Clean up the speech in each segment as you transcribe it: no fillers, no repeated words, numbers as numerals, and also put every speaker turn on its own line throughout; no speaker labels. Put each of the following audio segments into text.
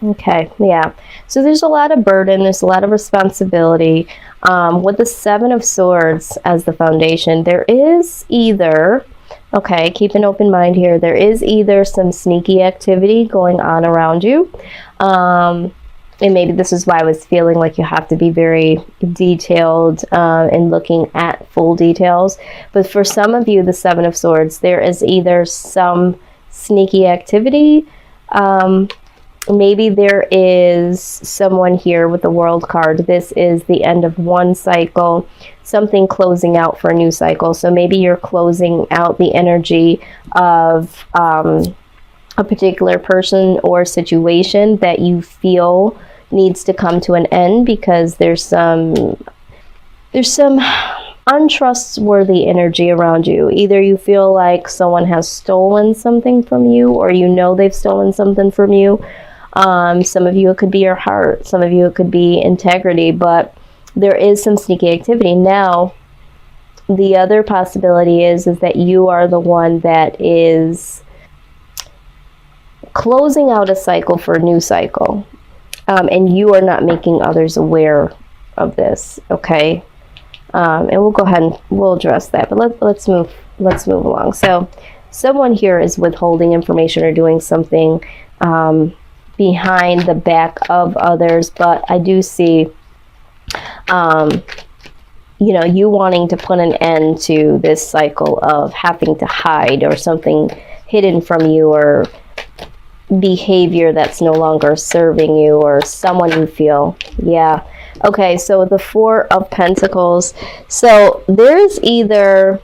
Okay, yeah. So there's a lot of burden, there's a lot of responsibility. With the Seven of Swords as the foundation, there is either, okay, keep an open mind here, there is either some sneaky activity going on around you. And maybe this is why I was feeling like you have to be very detailed and looking at full details. But for some of you, the Seven of Swords, there is either some sneaky activity. Maybe there is someone here with the World card. This is the end of one cycle, something closing out for a new cycle. So maybe you're closing out the energy of a particular person or situation that you feel needs to come to an end because there's some untrustworthy energy around you. Either you feel like someone has stolen something from you, or you know they've stolen something from you. Some of you, it could be your heart. Some of you, it could be integrity, but there is some sneaky activity. Now, the other possibility is that you are the one that is closing out a cycle for a new cycle. And you are not making others aware of this, okay? And we'll go ahead and we'll address that, but let's move along. So someone here is withholding information or doing something behind the back of others, but I do see, you know, you wanting to put an end to this cycle of having to hide or something hidden from you, or behavior that's no longer serving you, or someone you feel, yeah. Okay, so the Four of Pentacles. So there's either,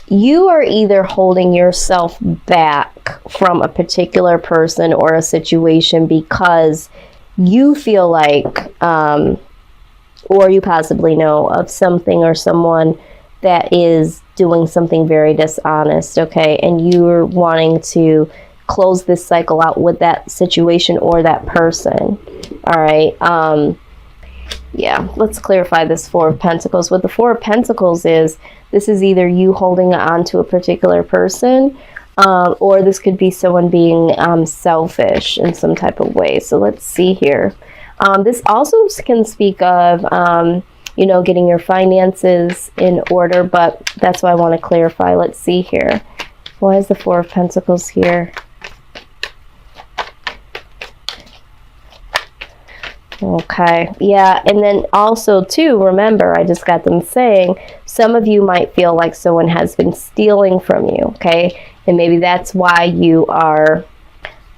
you are either holding yourself back from a particular person or a situation because you feel like, or you possibly know of something or someone that is doing something very dishonest, okay? And you're wanting to close this cycle out with that situation or that person. All right. Yeah, let's clarify this Four of Pentacles. What the Four of Pentacles is, this is either you holding on to a particular person, or this could be someone being selfish in some type of way. So let's see here. This also can speak of, you know, getting your finances in order, but that's why I want to clarify. Let's see here. Why is the Four of Pentacles here? Okay, yeah, and then also too, remember, I just got them saying, some of you might feel like someone has been stealing from you, okay? And maybe that's why you are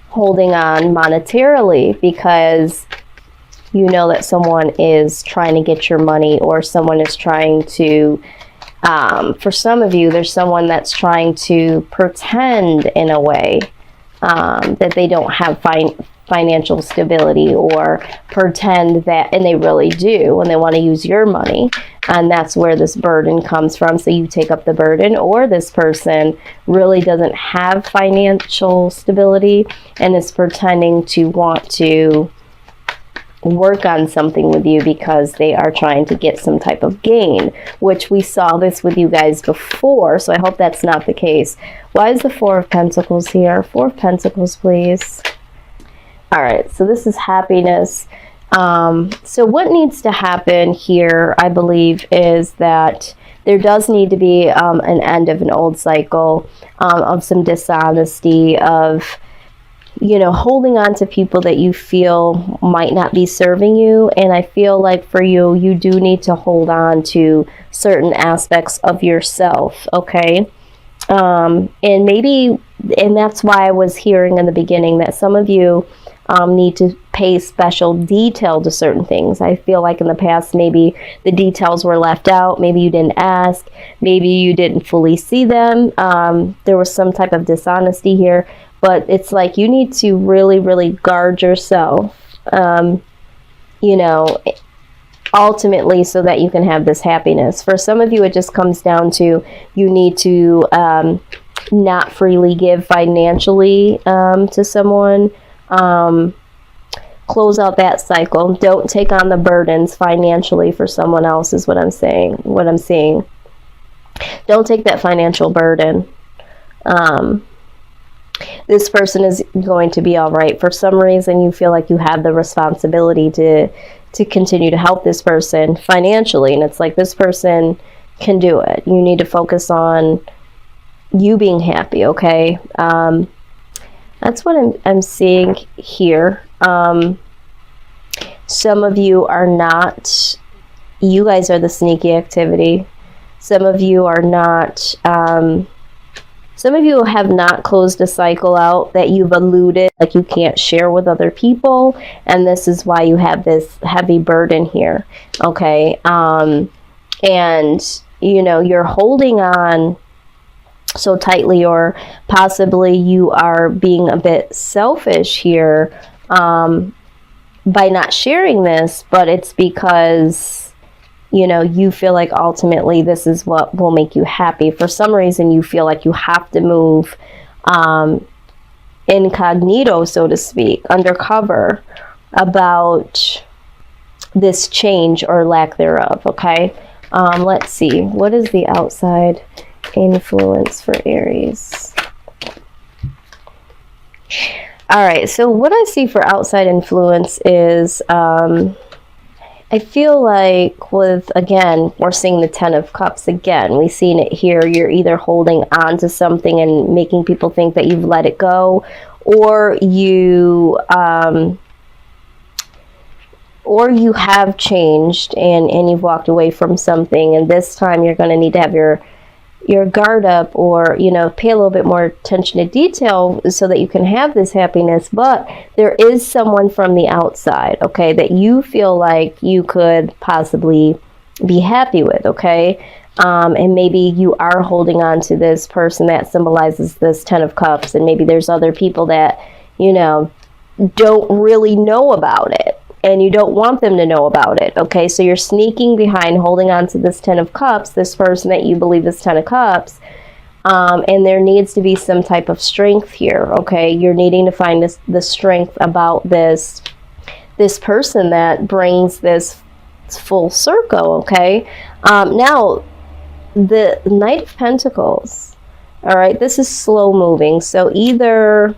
holding on monetarily, because you know that someone is trying to get your money, or someone is trying to, for some of you, there's someone that's trying to pretend in a way that they don't have financial stability, or pretend that, and they really do, and they want to use your money, and that's where this burden comes from. So you take up the burden, or this person really doesn't have financial stability and is pretending to want to work on something with you because they are trying to get some type of gain, which we saw this with you guys before, so I hope that's not the case. Why is the Four of Pentacles here? Four of Pentacles, please. All right, so this is happiness. So what needs to happen here, I believe, is that there does need to be an end of an old cycle, of some dishonesty, of, you know, holding on to people that you feel might not be serving you. And I feel like for you, you do need to hold on to certain aspects of yourself, okay? And maybe, and that's why I was hearing in the beginning that some of you need to pay special detail to certain things. I feel like in the past, maybe the details were left out. Maybe you didn't ask. Maybe you didn't fully see them. There was some type of dishonesty here. But it's like you need to really, really guard yourself, you know, ultimately, so that you can have this happiness. For some of you, it just comes down to you need to not freely give financially to someone. Close out that cycle. Don't take on the burdens financially for someone else is what I'm saying, what I'm seeing. Don't take that financial burden. This person is going to be all right. For some reason, you feel like you have the responsibility to continue to help this person financially. And it's like, this person can do it. You need to focus on you being happy, okay? That's what I'm seeing here. Some of you are not, you guys are the sneaky activity. Some of you are not, some of you have not closed a cycle out that you've alluded, like you can't share with other people. And this is why you have this heavy burden here, okay? And, you know, you're holding on so tightly, or possibly you are being a bit selfish here by not sharing this, but it's because, you know, you feel like ultimately this is what will make you happy. For some reason, you feel like you have to move incognito, so to speak, undercover about this change or lack thereof, okay? Let's see. What is the outside influence for Aries? All right, so what I see for outside influence is I feel like with, again, we're seeing the Ten of Cups again. We've seen it here. You're either holding on to something and making people think that you've let it go, or you have changed and you've walked away from something, and this time you're going to need to have your guard up, or, you know, pay a little bit more attention to detail so that you can have this happiness. But there is someone from the outside, okay, that you feel like you could possibly be happy with, okay? And maybe you are holding on to this person that symbolizes this Ten of Cups, and maybe there's other people that, you know, don't really know about it, and you don't want them to know about it, okay? So you're sneaking behind, holding on to this Ten of Cups, this person that you believe is Ten of Cups, and there needs to be some type of strength here, okay? You're needing to find the strength about this person that brings this full circle, okay? Now, the Knight of Pentacles, all right, this is slow moving. So either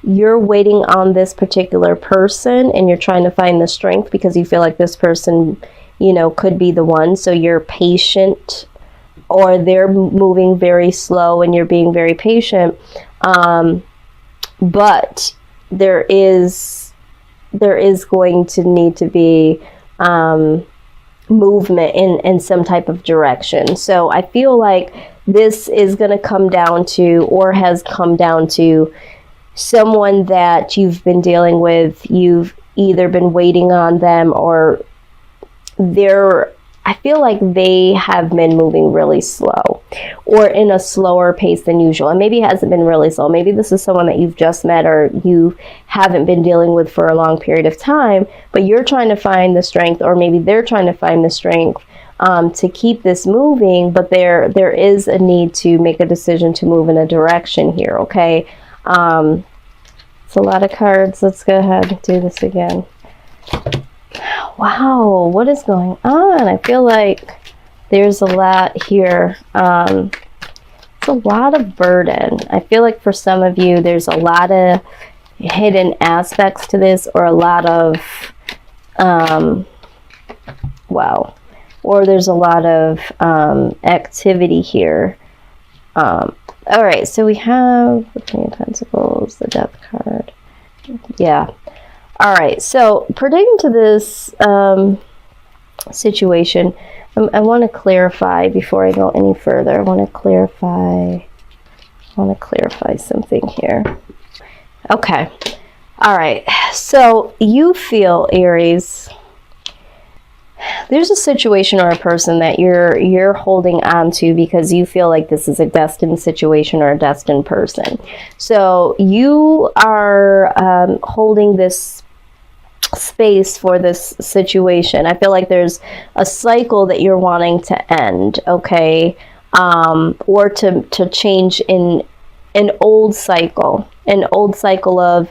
you're waiting on this particular person and you're trying to find the strength because you feel like this person, you know, could be the one. So you're patient, or they're moving very slow and you're being very patient. But there is going to need to be movement in some type of direction. So I feel like this is going to come down to, or has come down to, someone that you've been dealing with. You've either been waiting on them, or I feel like they have been moving really slow, or in a slower pace than usual. And maybe it hasn't been really slow. Maybe this is someone that you've just met, or you haven't been dealing with for a long period of time, but you're trying to find the strength, or maybe they're trying to find the strength to keep this moving. But there is a need to make a decision to move in a direction here, okay? It's a lot of cards. Let's go ahead and do this again. Wow, what is going on? I feel like there's a lot here. It's a lot of burden. I feel like for some of you, there's a lot of hidden aspects to this, or a lot of, wow, or there's a lot of activity here. All right, so we have the Queen of Pentacles, the Death card. Yeah. All right, so pertaining to this situation, I want to clarify before I go any further. I want to clarify something here. Okay. All right. So you feel, Aries, there's a situation or a person that you're holding on to because you feel like this is a destined situation or a destined person. So you are holding this space for this situation. I feel like there's a cycle that you're wanting to end, okay? Or to change in an old cycle of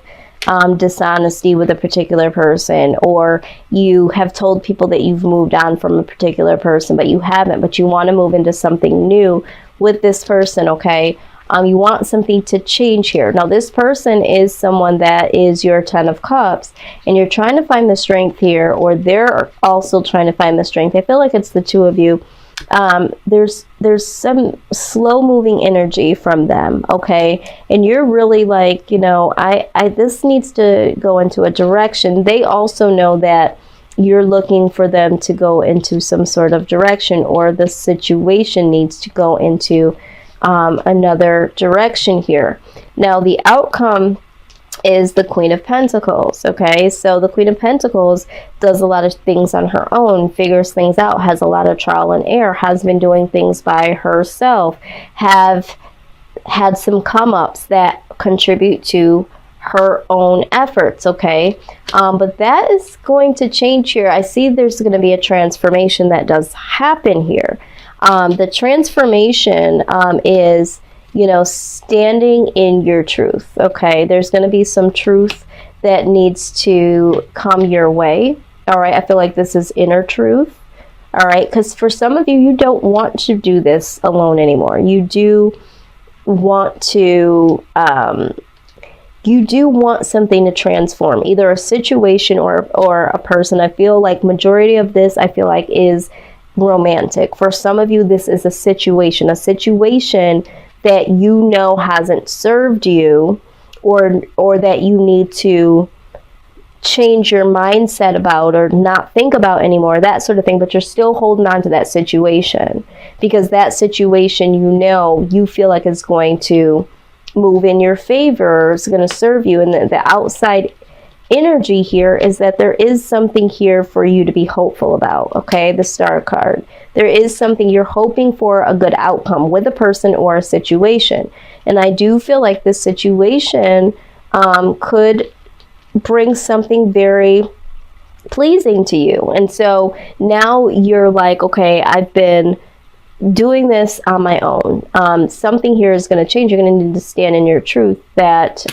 dishonesty with a particular person, or you have told people that you've moved on from a particular person, but you haven't, but you want to move into something new with this person, okay? You want something to change here. Now, this person is someone that is your 10 of Cups, and you're trying to find the strength here, or they're also trying to find the strength. I feel like it's the two of you. There's some slow moving energy from them, okay? And you're really like, you know, this needs to go into a direction. They also know that you're looking for them to go into some sort of direction, or the situation needs to go into another direction here. Now, the outcome is the Queen of Pentacles, okay? So the Queen of Pentacles does a lot of things on her own, figures things out, has a lot of trial and error, has been doing things by herself, have had some come-ups that contribute to her own efforts, okay? But that is going to change here. I see there's going to be a transformation that does happen here. The transformation is, you know, standing in your truth, okay? There's going to be some truth that needs to come your way, all right? I feel like this is inner truth, all right? Because for some of you, you don't want to do this alone anymore. You do want to, you do want something to transform, either a situation or a person. I feel like majority of this, I feel like, is romantic. For some of you, this is a situation that you know hasn't served you, or that you need to change your mindset about or not think about anymore, that sort of thing. But you're still holding on to that situation because that situation, you know, you feel like is going to move in your favor, it's going to serve you. And the outside energy here is that there is something here for you to be hopeful about, okay? The Star card. There is something you're hoping for, a good outcome with a person or a situation. And I do feel like this situation could bring something very pleasing to you. And so now you're like, okay, I've been doing this on my own. Something here is going to change. You're going to need to stand in your truth that,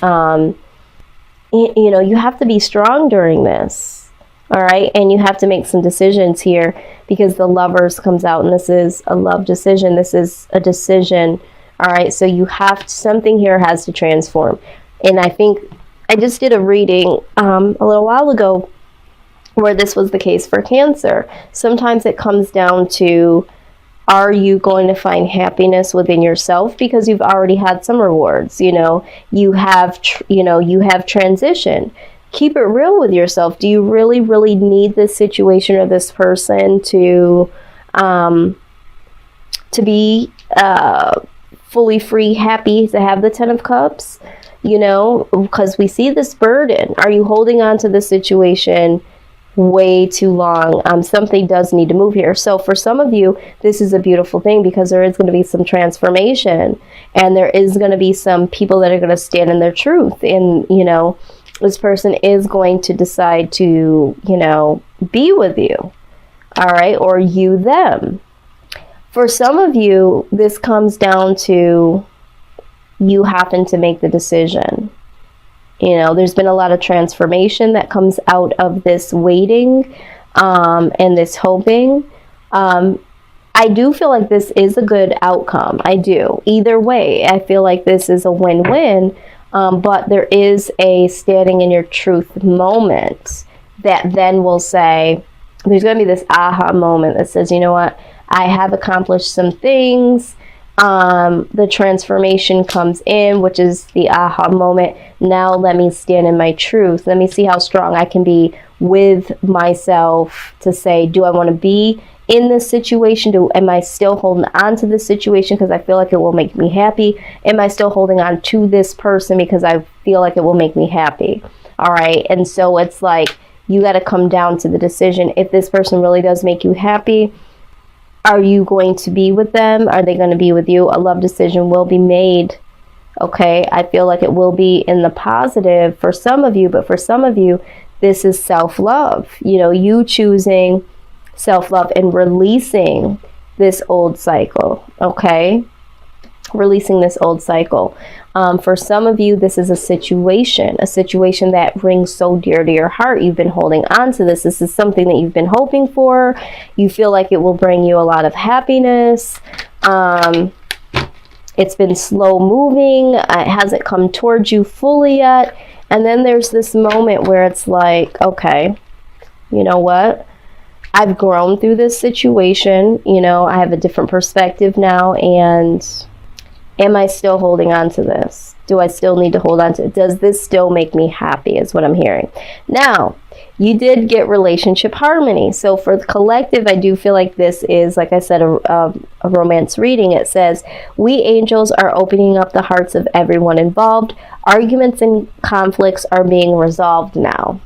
you know, you have to be strong during this. All right. And you have to make some decisions here because the Lovers comes out, and this is a love decision. This is a decision. All right. So you have something here has to transform. And I think I just did a reading a little while ago where this was the case for Cancer. Sometimes it comes down to, are you going to find happiness within yourself because you've already had some rewards? You know, you have transition. Keep it real with yourself. Do you really, really need this situation or this person to be fully free, happy, to have the 10 of Cups? You know, because we see this burden. Are you holding on to the situation way too long? Something does need to move here. So for some of you, this is a beautiful thing because there is going to be some transformation, and there is going to be some people that are going to stand in their truth. And, you know, this person is going to decide to, you know, be with you. All right. Or you, them. For some of you, this comes down to you happen to make the decision. You know, there's been a lot of transformation that comes out of this waiting and this hoping. I do feel like this is a good outcome. I do. Either way, I feel like this is a win-win. But there is a standing in your truth moment that then will say, there's going to be this aha moment that says, you know what, I have accomplished some things. The transformation comes in, which is the aha moment. Now let me stand in my truth. Let me see how strong I can be with myself to say, do I want to be in this situation? Am I still holding on to this situation because I feel like it will make me happy? Am I still holding on to this person because I feel like it will make me happy? All right. And so it's like, you got to come down to the decision. If this person really does make you happy, are you going to be with them? Are they going to be with you? A love decision will be made. Okay. I feel like it will be in the positive for some of you, but for some of you, this is self-love. You know, you choosing self-love and releasing this old cycle. Okay. Releasing this old cycle. For some of you, this is a situation that rings so dear to your heart. You've been holding on to this. This is something that you've been hoping for. You feel like it will bring you a lot of happiness. And it's been slow moving. It hasn't come towards you fully yet. And then there's this moment where it's like, okay, you know what? I've grown through this situation. You know, I have a different perspective now. And am I still holding on to this? Do I still need to hold on to it? Does this still make me happy is what I'm hearing. Now, you did get relationship harmony. So for the collective, I do feel like this is, like I said, a romance reading. It says, we angels are opening up the hearts of everyone involved. Arguments and conflicts are being resolved now.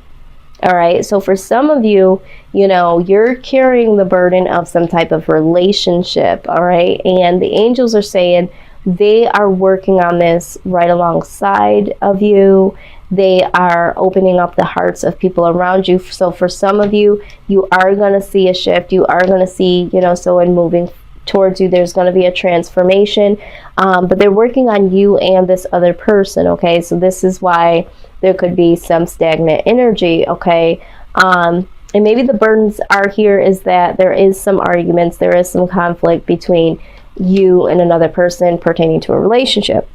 All right. So for some of you, you know, you're carrying the burden of some type of relationship. All right. And the angels are saying they are working on this right alongside of you. They are opening up the hearts of people around you. So for some of you, you are going to see a shift. You are going to see, you know, so in moving towards you, there's going to be a transformation. But they're working on you and this other person. Okay. So this is why there could be some stagnant energy. Okay. And maybe the burdens are here is that there is some arguments. There is some conflict between you and another person pertaining to a relationship.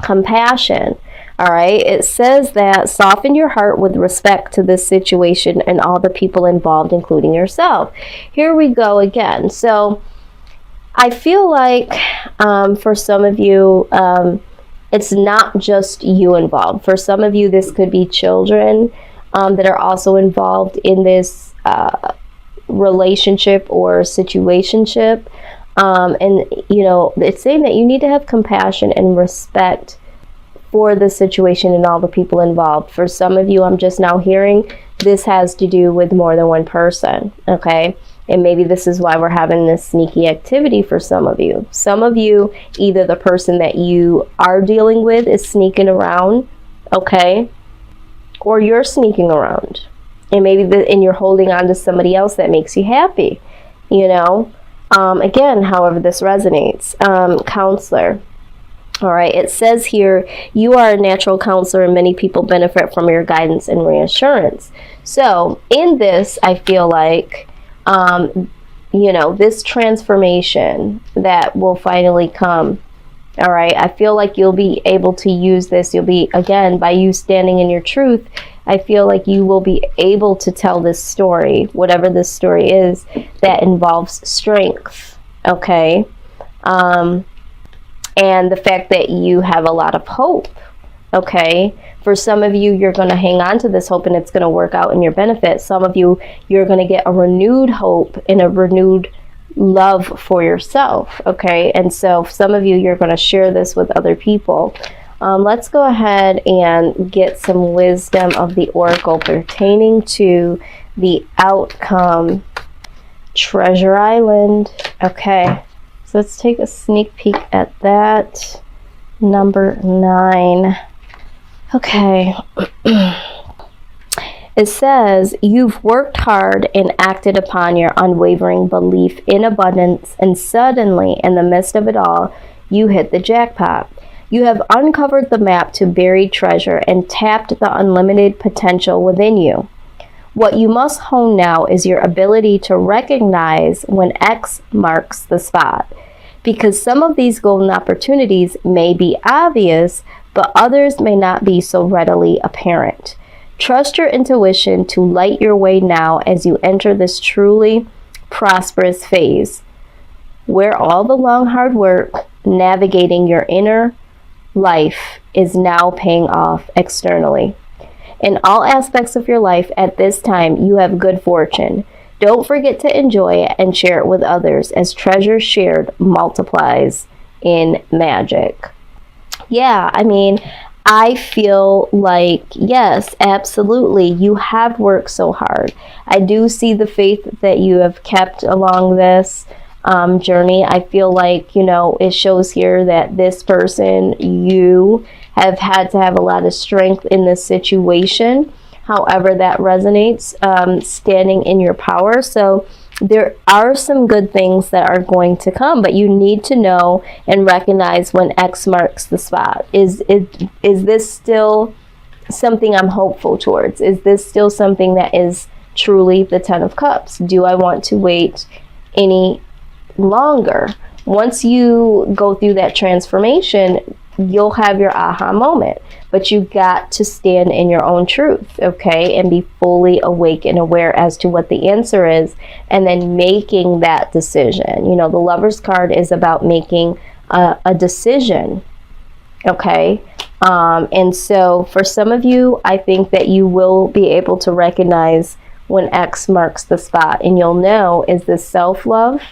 Compassion. All right. It says that soften your heart with respect to this situation and all the people involved, including yourself. Here we go again. So I feel like for some of you, it's not just you involved. For some of you, this could be children that are also involved in this relationship or situationship. And, you know, it's saying that you need to have compassion and respect for the situation and all the people involved. For some of you, I'm just now hearing this has to do with more than one person, okay? And maybe this is why we're having this sneaky activity for some of you. Some of you, either the person that you are dealing with is sneaking around, okay? Or you're sneaking around. And maybe and you're holding on to somebody else that makes you happy, you know? Again, however this resonates. Counselor. All right, it says here, you are a natural counselor and many people benefit from your guidance and reassurance. So in this, I feel like, you know, this transformation that will finally come. All right, I feel like you'll be able to use this. You'll be, again, by you standing in your truth, I feel like you will be able to tell this story, whatever this story is, that involves strength. Okay. And the fact that you have a lot of hope, okay? For some of you, you're going to hang on to this hope and it's going to work out in your benefit. Some of you, you're going to get a renewed hope and a renewed love for yourself, okay? And so some of you, you're going to share this with other people. Let's go ahead and get some wisdom of the oracle pertaining to the outcome. Treasure Island, okay? So let's take a sneak peek at that. Number 9. Okay. It says, you've worked hard and acted upon your unwavering belief in abundance, and suddenly, in the midst of it all, you hit the jackpot. You have uncovered the map to buried treasure and tapped the unlimited potential within you. What you must hone now is your ability to recognize when X marks the spot, because some of these golden opportunities may be obvious, but others may not be so readily apparent. Trust your intuition to light your way now as you enter this truly prosperous phase, where all the long hard work navigating your inner life is now paying off externally. In all aspects of your life at this time, you have good fortune. Don't forget to enjoy it and share it with others, as treasure shared multiplies in magic. Yeah, I mean, I feel like, yes, absolutely, you have worked so hard. I do see the faith that you have kept along this journey. I feel like, you know, it shows here that this person, you have had to have a lot of strength in this situation. However that resonates, standing in your power. So there are some good things that are going to come, but you need to know and recognize when X marks the spot. Is this still something I'm hopeful towards? Is this still something that is truly the 10 of Cups? Do I want to wait any longer? once you go through that transformation, you'll have your aha moment. But you got to stand in your own truth, okay, and be fully awake and aware as to what the answer is, and then making that decision. You know, the Lover's card is about making a decision, okay. And so for some of you, I think that you will be able to recognize when X marks the spot, and you'll know, is this self-love?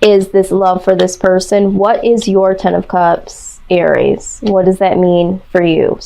Is this love for this person? What is your 10 of Cups, Aries? What does that mean for you?